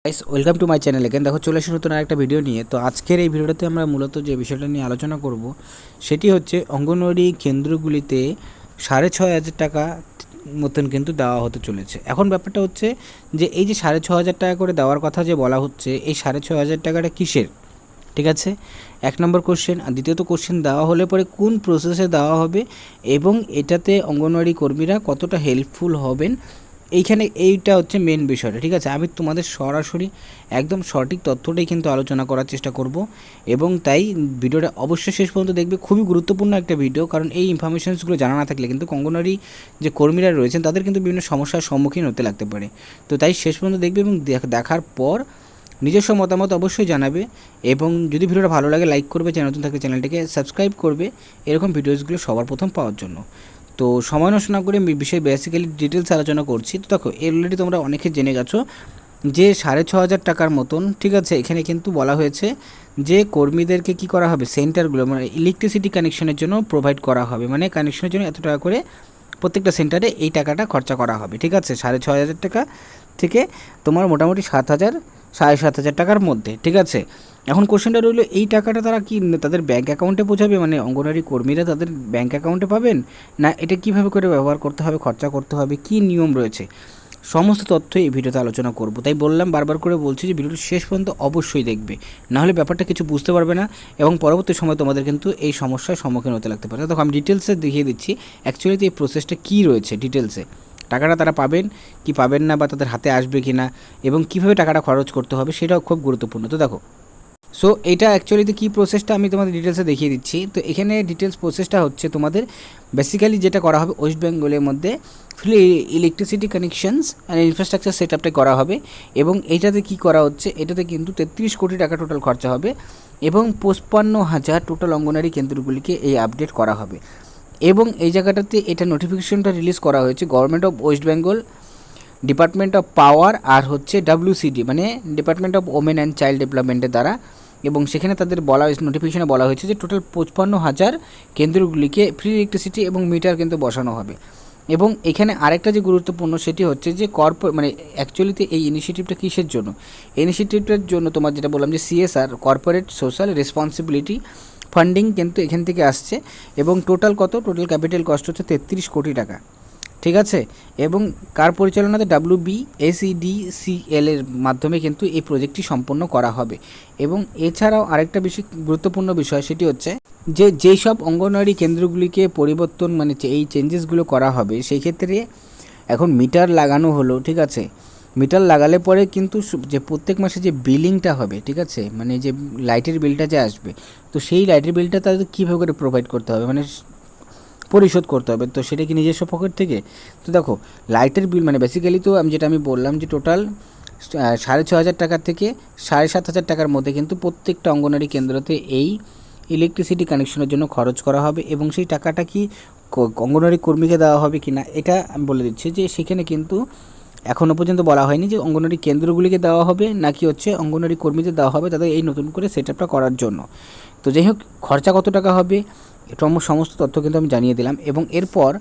Guys welcome to my channel again. দেখো চলে এসে নতুন আরেকটা ভিডিও নিয়ে। তো আজকের এই ভিডিওটাতে আমরা মূলত যে বিষয়টা নিয়ে আলোচনা করব সেটি হচ্ছে অঙ্গনওয়াড়ি কেন্দ্রগুলিতে 6,500 টাকা মতন কিন্তু দেওয়া হতে চলেছে। এখন ব্যাপারটা হচ্ছে যে এই যে 6,500 টাকা করে দেওয়ার কথা যে বলা হচ্ছে, এই 6,500 টাকাটা কিসের? ঠিক আছে, এক নম্বর কোশ্চেন। আর দ্বিতীয়ত কোশ্চেন দেওয়া হলে পরে কোন প্রসেসে দেওয়া হবে এবং এটাতে অঙ্গনওয়াড়ি কর্মীরা কতটা হেল্পফুল হবেন, এইটা হচ্ছে মেন বিষয়টা। ঠিক আছে, আমি তোমাদের সরাসরি একদম সঠিক তথ্যটাই কিন্তু আলোচনা করার চেষ্টা করব এবং তাই ভিডিওটা অবশ্যই শেষ পর্যন্ত দেখবে। খুবই গুরুত্বপূর্ণ একটা ভিডিও, কারণ এই ইনফরমেশনসগুলো জানা না থাকলে কিন্তু অঙ্গনওয়াড়ি যে কর্মীরা রয়েছেন তাদের কিন্তু বিভিন্ন সমস্যার সম্মুখীন হতে লাগতে পারে। তো তাই শেষ পর্যন্ত দেখবে এবং দেখার পর নিজস্ব মতামত অবশ্যই জানাবে এবং যদি ভিডিওটা ভালো লাগে লাইক করবে, চ্যানেল নতুন থাকলে চ্যানেলটাকে সাবস্ক্রাইব করবে এরকম ভিডিওসগুলো সবার প্রথম পাওয়ার জন্য। তো সময় নষ্ট না করে বিষয়ে বেসিক্যালি ডিটেলস আলোচনা করছি। তো দেখো, অলরেডি তোমরা অনেকে জেনে গেছো যে 6,500 টাকার মতন, ঠিক আছে, এখানে কিন্তু বলা হয়েছে যে কর্মীদেরকে কি করা হবে, সেন্টারগুলো মানে ইলেকট্রিসিটি কানেকশনের জন্য প্রোভাইড করা হবে, মানে কানেকশনের জন্য এত টাকা করে প্রত্যেকটা সেন্টারে এই টাকাটা খরচা করা হবে। ঠিক আছে, 6,500 টাকা থেকে তোমার মোটামুটি 7,000 7,500 টাকার মধ্যে। ঠিক আছে, এখন কোশ্চেনটা রইল এই টাকাটা তারা কি তাদের ব্যাঙ্ক অ্যাকাউন্টে পৌঁছাবে, মানে অঙ্গনওয়াড়ি কর্মীরা তাদের ব্যাঙ্ক অ্যাকাউন্টে পাবেন, না এটা কীভাবে করে ব্যবহার করতে হবে, খরচা করতে হবে, কী নিয়ম রয়েছে, সমস্ত তথ্য এই ভিডিওতে আলোচনা করব। তাই বললাম, বারবার করে বলছি যে ভিডিওটি শেষ পর্যন্ত অবশ্যই দেখবে, নাহলে ব্যাপারটা কিছু বুঝতে পারবে না এবং পরবর্তী সময় তোমাদের কিন্তু এই সমস্যার সম্মুখীন হতে লাগতে পারে। দেখো আমি ডিটেলসে দেখিয়ে দিচ্ছি অ্যাকচুয়ালি এই প্রসেসটা কী রয়েছে ডিটেলসে, টাকাটা তারা পাবেন কি পাবেন না, বা তাদের হাতে আসবে কি না, এবং কীভাবে টাকাটা খরচ করতে হবে সেটাও খুব গুরুত্বপূর্ণ। তো দেখো, সো এটা অ্যাকচুয়ালিতে কী প্রসেসটা আমি তোমাদের ডিটেলসে দেখিয়ে দিচ্ছি। তো এখানে ডিটেলস প্রসেসটা হচ্ছে তোমাদের বেসিক্যালি যেটা করা হবে ওয়েস্ট বেঙ্গলের মধ্যে free electricity connections and infrastructure set আপটা করা হবে এবং এইটাতে কী করা হচ্ছে, এটাতে কিন্তু 33 কোটি টাকা টোটাল খরচা হবে এবং 55,000 টোটাল অঙ্গনারী কেন্দ্রগুলিকে এই আপডেট করা হবে। এবং এই জায়গাটাতে এটা নোটিফিকেশনটা রিলিজ করা হয়েছে government of West Bengal, department of power আর হচ্ছে WCD মানে department of women and child ডেভেলপমেন্টের দ্বারা। এবং সেখানে তাদের বলা হয়েছে, নোটিফিকেশনে বলা হয়েছে যে টোটাল 55,000 কেন্দ্রগুলিকে ফ্রি ইলেকট্রিসিটি এবং মিটার কিন্তু বসানো হবে। এবং এখানে আরেকটা যে গুরুত্বপূর্ণ সেটি হচ্ছে যে মানে অ্যাকচুয়ালিতে এই ইনিশিয়েটিভটা কিসের জন্য, ইনিশিয়েটিভটার জন্য তোমার যেটা বললাম যে CSR corporate social responsibility funding কিন্তু এখান থেকে আসছে এবং টোটাল টোটাল ক্যাপিটাল কস্ট হচ্ছে 33 কোটি টাকা। ঠিক আছে, এবং কার পরিচালনাতে WBSEDCL এর মাধ্যমে কিন্তু এই প্রজেক্টটি সম্পন্ন করা হবে। এবং এছাড়াও আরেকটা গুরুত্বপূর্ণ বিষয় সেটি হচ্ছে যে যেই সব অঙ্গনওয়াড়ি কেন্দ্রগুলিকে পরিবর্তন মানে এই চেঞ্জেসগুলো করা হবে, সেই ক্ষেত্রে এখন মিটার লাগানো হলো। ঠিক আছে, মিটার লাগালে পরে কিন্তু যে প্রত্যেক মাসে যে বিলিংটা হবে, ঠিক আছে, মানে যে লাইটের বিলটা যে আসবে, তো সেই লাইটের বিলটা তাদের কীভাবে করে প্রোভাইড করতে হবে, মানে পরিশোধ করতে হবে, তো সেটা কি নিজস্ব পকেট থেকে? তো দেখো, লাইটের বিল মানে বেসিক্যালি তো আমি বললাম যে টোটাল 6,500 টাকা থেকে 7,500 টাকার মধ্যে কিন্তু প্রত্যেকটা অঙ্গনারী কেন্দ্রতে এই ইলেকট্রিসিটি কানেকশনের জন্য খরচ করা হবে। এবং সেই টাকাটা কি অঙ্গনারী কর্মীকে দেওয়া হবে কি না এটা আমি বলে দিচ্ছি যে সেখানে কিন্তু এখনও পর্যন্ত বলা হয়নি যে অঙ্গনারী কেন্দ্রগুলিকে দেওয়া হবে নাকি হচ্ছে অঙ্গনারী কর্মীদের দেওয়া হবে তাদের এই নতুন করে সেট আপটা করার জন্য। তো যাই হোক, খরচা কত টাকা হবে এটা সমস্ত তথ্য কিন্তু আমি জানিয়ে দিলাম। এবং এরপর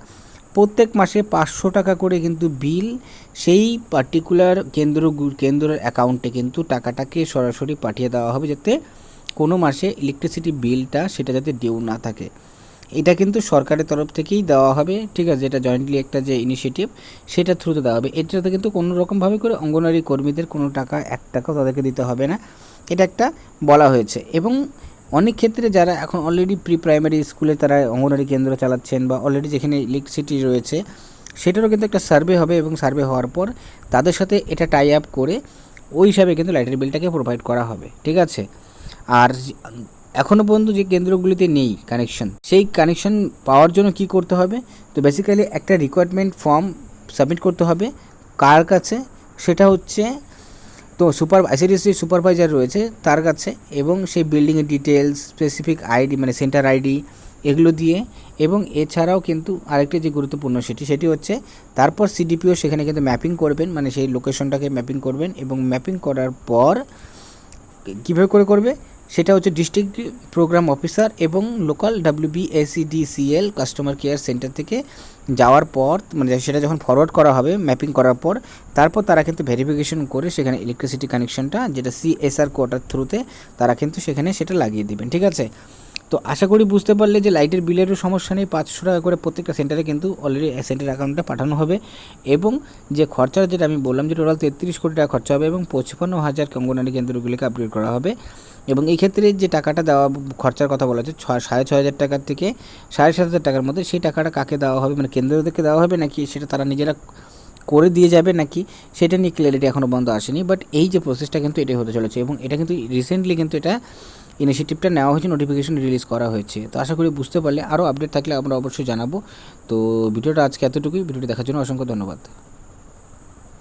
প্রত্যেক মাসে 500 টাকা করে কিন্তু বিল সেই পার্টিকুলার কেন্দ্রের অ্যাকাউন্টে কিন্তু টাকাটাকে সরাসরি পাঠিয়ে দেওয়া হবে, যাতে কোনো মাসে ইলেকট্রিসিটি বিলটা সেটা যাতে ডিউ না থাকে। এটা কিন্তু সরকারের তরফ থেকেই দেওয়া হবে। ঠিক আছে, এটা জয়েন্টলি একটা যে ইনিশিয়েটিভ সেটা থ্রুতে দেওয়া হবে। এটাতে কিন্তু কোনো রকমভাবে করে অঙ্গনওয়াড়ি কর্মীদের কোনো টাকা 1 টাকাও তাদেরকে দিতে হবে না, এটা একটা বলা হয়েছে। এবং অনেক ক্ষেত্রে যারা এখন অলরেডি প্রি প্রাইমারি স্কুলে তারা অঙ্গনওয়াড়ি কেন্দ্র চালাচ্ছেন বা অলরেডি যেখানে ইলেকট্রিসিটি রয়েছে সেটারও কিন্তু একটা সার্ভে হবে এবং সার্ভে হওয়ার পর তাদের সাথে এটা টাই আপ করে ওই হিসাবে কিন্তু লাইটের বিলটাকে প্রোভাইড করা হবে। ঠিক আছে, আর এখনও পর্যন্ত যে কেন্দ্রগুলিতে নেই কানেকশন, সেই কানেকশন পাওয়ার জন্য কি করতে হবে, তো বেসিক্যালি একটা রিকোয়ারমেন্ট ফর্ম সাবমিট করতে হবে। কার কাছে? সেটা হচ্ছে তো ICDC সুপারভাইজার রয়েছে তার কাছে, এবং সেই বিল্ডিংয়ের ডিটেলস, স্পেসিফিক আইডি মানে সেন্টার আইডি এগুলো দিয়ে। এবং এছাড়াও কিন্তু আরেকটি যে গুরুত্বপূর্ণ সেটি হচ্ছে তারপর CDPO সেখানে কিন্তু ম্যাপিং করবেন, মানে সেই লোকেশনটাকে ম্যাপিং করবেন। এবং ম্যাপিং করার পর কীভাবে করবে, সেটা হচ্ছে ডিস্ট্রিক্ট প্রোগ্রাম অফিসার এবং local WBSEDCL customer care centre থেকে যাওয়ার পর, মানে সেটা যখন ফরওয়ার্ড করা হবে ম্যাপিং করার পর, তারপর তারা কিন্তু ভেরিফিকেশন করে সেখানে ইলেকট্রিসিটি কানেকশনটা যেটা CSR কোয়ার্টার থ্রুতে তারা কিন্তু সেখানে সেটা লাগিয়ে দেবেন। ঠিক আছে, তো আশা করি বুঝতে পারলে যে লাইটের বিলেরও সমস্যা নেই। 500 টাকা করে প্রত্যেকটা সেন্টারে কিন্তু অলরেডি সেন্টার অ্যাকাউন্টে পাঠানো হবে এবং যে খরচা যেটা আমি বললাম যে টোটাল 33 কোটি টাকা খরচা হবে এবং 55,000 অঙ্গনওয়াড়ি কেন্দ্রগুলিকে আপগ্রেড করা হবে। এবং এই ক্ষেত্রে যে টাকাটা দেওয়া খরচার কথা বলা হচ্ছে 6,500 টাকার থেকে 7,500 টাকার মধ্যে, সেই টাকাটা কাকে দেওয়া হবে, মানে কেন্দ্রদেরকে দেওয়া হবে নাকি সেটা তারা নিজেরা করে দিয়ে যাবে নাকি, সেটা নিয়ে ক্লিয়ারিটি এখনও পর্যন্ত আসেনি। বাট এই যে প্রসেসটা কিন্তু এটাই হতে চলেছে এবং এটা কিন্তু রিসেন্টলি কিন্তু এটা ইনিশিয়েটিভটা নেওয়া হয়েছে, নোটিফিকেশন রিলিজ করা হয়েছে। তো আশা করি বুঝতে পারলে, আরও আপডেট থাকলে আমরা অবশ্যই জানাবো। তো ভিডিওটা আজকে এতটুকুই। ভিডিওটি দেখার জন্য অসংখ্য ধন্যবাদ।